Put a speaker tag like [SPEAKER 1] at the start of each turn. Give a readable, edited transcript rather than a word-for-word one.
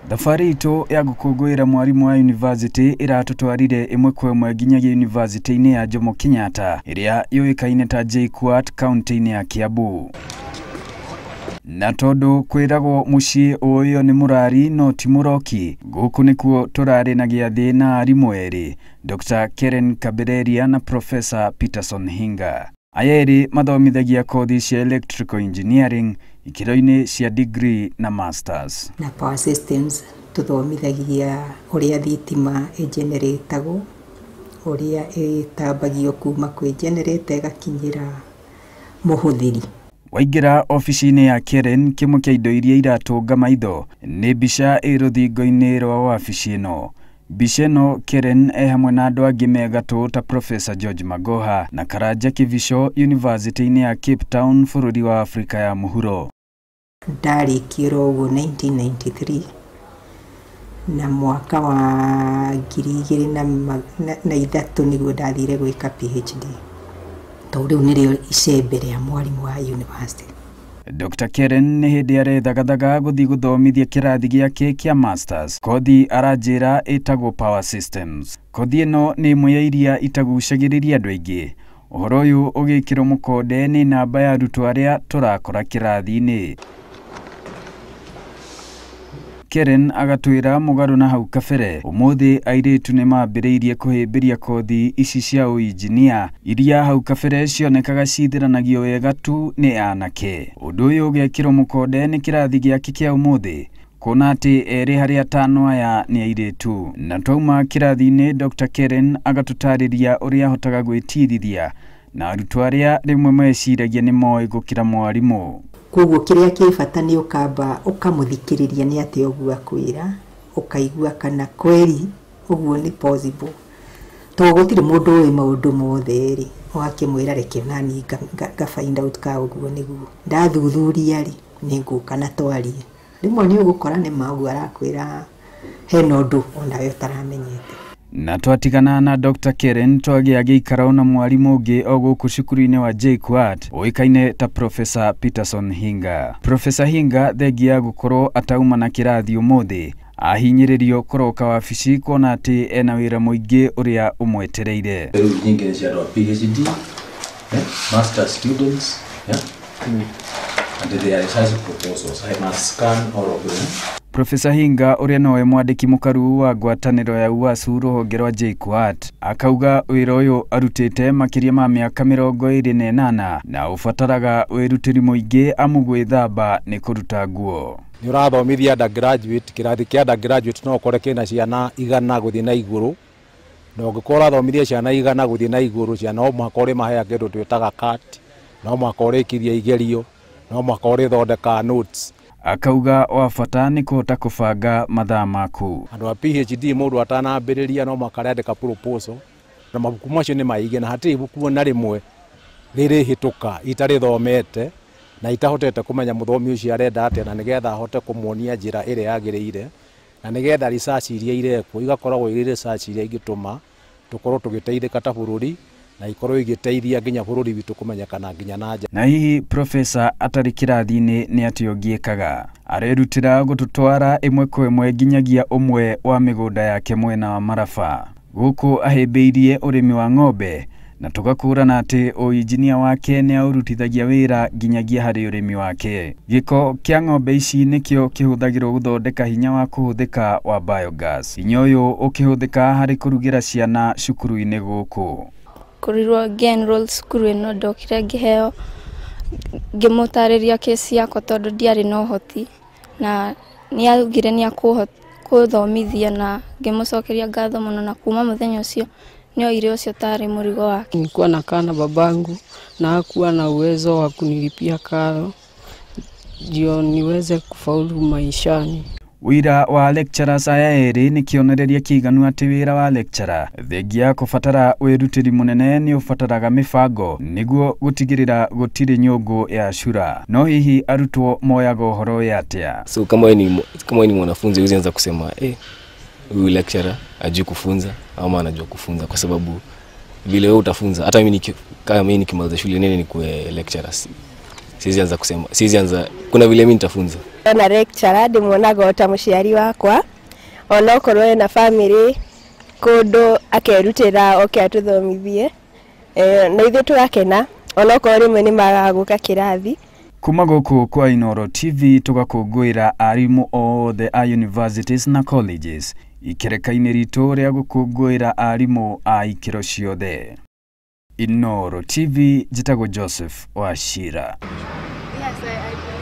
[SPEAKER 1] Thabarĩ itũ ya gukunguira mwarimu wa university iratutwarire imwe kwa imwe nginyagia university-ini ya Jomo Kenyatta iria Ikerekaine ta JKUAT county-ini ya Kiambu. Na tondu kwiragwo mucii uyu ni murari no ti muroki, guku nikuo turari na giathi na arimu eri, Dr. Karen Kabereria na Professor Peterson Hinga. Ayeri mathomithagia kothi cia electrical engineering, ikiro-ini cia degree na masters.
[SPEAKER 2] Na power systems tuthomithagia uria thitima generatagwo, uria itabagio kuma kwi generator igakinyira muhuthiri.
[SPEAKER 1] Waingira ofici-ini ya Karen, kimwe kia indo iria iratunga maitho ni mbica ĩ rũthingo-inĩ rwa wabici ĩno. Mbica ĩno Karen hamwe na andũ angĩ me gatũ ta Professor George Magoha na Karanja Kivisho University-ini ya Cape Town bũrũri wa Afrika ya mũhuro.
[SPEAKER 2] Ndarĩkia ũguo 1993 na mwaka wa 2003 niguo ndathire gwĩka PhD. Rĩu nĩrĩo icembe rĩa mwarimu wa university.
[SPEAKER 1] Dr. Karen nĩ hĩndĩ arethagathaga gũthiĩ gũthomithia kĩrathi gĩake kĩa masters. Kothi aranjĩra ĩtagwo power systems. Kothi ĩno nĩ ĩmwe ya iria itagucagĩrĩria andũ aingĩ. Ũhoro ũyũ ũgĩkĩrwo mũkonde nĩ namba ya arutwo arĩa tũrakora kĩrathi-inĩ. Karen agatwĩra mũgarũ na hau kabere, ũmũthĩ airĩtu nĩ mambĩrĩirie kũhĩmbĩria kothi ici cia ũinjinia iria hau kabere cionekaga cithiranagio wega tu nĩ anake. Ũndũ ũyũ ũgekĩrwo mũkonde nĩ kĩrathi gĩake kĩa ũmũthĩ, kuona atĩ erĩ harĩ atano aya nĩ airĩtu. Na twauma kĩrathi-inĩ, Dr. Karen agatũtarĩria ũrĩa ahotaga gwĩtirithia na arutwo arĩa rĩmwe meciragia nĩ moĩ gũkĩra mwarimũ.
[SPEAKER 2] Koguo kiria kibata ni ukamba ukamuthikiriria ni ati ogu akwira, ukaigua kana kweri oguo ni possible. To gutire mundu we maundu mothe ri, wakimwira reke nani ga find out ka oguo niguo. Ndathuthuria ri ninguka na twarie. Rimwe ni ugukora ni magu arakwira hena undu onawe utaramenyete. Na twatigana na Dr. Karen twagia gĩikaro na mwarimu ũngĩ o gũkũ cukuru-inĩ wa JKUAT ũĩkaine ta Professor Peterson Hinga. Professor Hinga thengia gũkorwo atauma na kĩrathi ũmũthĩ, ahinyĩrĩrio kũroka wabici kuona atĩ ena wĩra mũingĩ ũrĩa ũmwetereire.
[SPEAKER 3] Nyingĩ cia PhD, master students, and there are research proposals. I must scan all of them.
[SPEAKER 1] Professor Hinga uria nowe mwandiki mukaru wa ngwatanĩro ya UASU rũhonge rwa JKUAT akauga wĩra ũyũ arutĩte makĩria ma mĩaka 28 na ũbataraga wĩrutĩri mũingĩ amu gwĩthamba nĩ kũruta nguo.
[SPEAKER 4] Nĩ ũrathomithia undergraduate, kĩrathi kĩa undergraduate no ũkore kĩna ciana 100 gũthiĩ na igũrũ. Na ũngĩkorwo ũrathomithia ciana 100 gũthiĩ na igũrũ, ciana no mũhaka ũrĩmahe kĩndũ twĩtaga CAT, no mũhaka ũrĩkithia igerio, no mũhaka ũrĩthondeka notes.
[SPEAKER 1] Akauga wa bata nĩ kũhota kũbanga mathaa maku.
[SPEAKER 4] Andũ a PhD mũndũ atanambĩrĩria no mũhaka arandĩka proposal, na mabuku macio nĩ maingĩ na hatirĩ ibuku na rĩmwe rĩrĩhĩtũka itarĩthomete na itahotete kũmenya mũthomi ũcio arenda atĩa, na nĩgetha ahote kũmuonia njĩra ĩrĩa yagĩrĩire, na nĩgetha research iria irekwo igakoragwo irĩ research iria ingĩtũma tũkorwo tũgĩteithĩka ta bũrũri na ikorwo igĩteithia nginya bũrũri witũ kũmenyekana nginya na nja.
[SPEAKER 1] Na hihi Professor atarĩ kĩrathi-inĩ nĩ atĩ ũngĩkaga. Arerutĩra gũtũtwara ĩmwe kwa ĩmwe nginyagia ũmwe wa mĩgũnda yake mwena wa Maraba. Gũkũ ahĩmbĩirie ũrĩmi wa ng'ombe na tũgakũrana atĩ ũinjinia wake nĩ aũrutithagia wĩra nginyagia harĩ ũrĩmi wake. Gĩko kĩa ng'ombe ici nĩkĩo kĩhũthagĩrwo gũthondeka hinya wa kũhũthĩka wa biogas. Hinya ũyũ ũkĩhũthĩka harĩ kũrugĩra ciana cukuru-inĩ gũkũ.
[SPEAKER 5] Kurirwo general cukuru ĩno ndokire ngĩheo, ngĩmũtarĩria kesi yakwa tondũ ndiarĩ na ũhoti, na nĩ augire nĩ akũthomithia na ngĩmũcokeria ngatho mũno, na kuma mũthenya ũcio nĩoire ũcio tarĩ mũrigo wake.
[SPEAKER 6] Nilikuwa nakaa na babangu na hakuwa na uwezo wa kunilipia karo ndio niweze kufaulu maishani.
[SPEAKER 1] Wira wa lecturers aya erĩ nĩ kĩonereria kĩiganu atĩ wĩra wa lecturer thengia kũbatara wĩrutĩri mũnene nĩ ũbataraga mĩbango nĩguo gũtigĩrĩra gũtirĩ nyũngũ ya cura. No hihi arutwo moyaga ũhoro ũyũ atĩa?
[SPEAKER 7] So kama wewe ni mwanafunzi usianza kusema huyu lecturer ajui kufunza ama anajua kufunza, kwa sababu vile wewe utafunza, hata mimi nikimaliza shule nene nikuwe lecturer, siwezi anza kusema, siwezi anza kuna vile mimi nitafunza
[SPEAKER 8] Na lecturer ndimuonaga ta muciari wakwa ona okorwo na family kundu akerutira atũthomithie na ithuĩ tugakena ona okorwo rimwe nĩ magaguka kirathi.
[SPEAKER 1] Kuma gũkũ kwa Inooro TV tugakũngũĩra arimu othe a universities na colleges. Ikerekaine ritu rĩa gũkũngũĩra arimu a ikĩro ciothe. Inooro TV, njĩtagwo Joseph Wachira.
[SPEAKER 9] Yes, I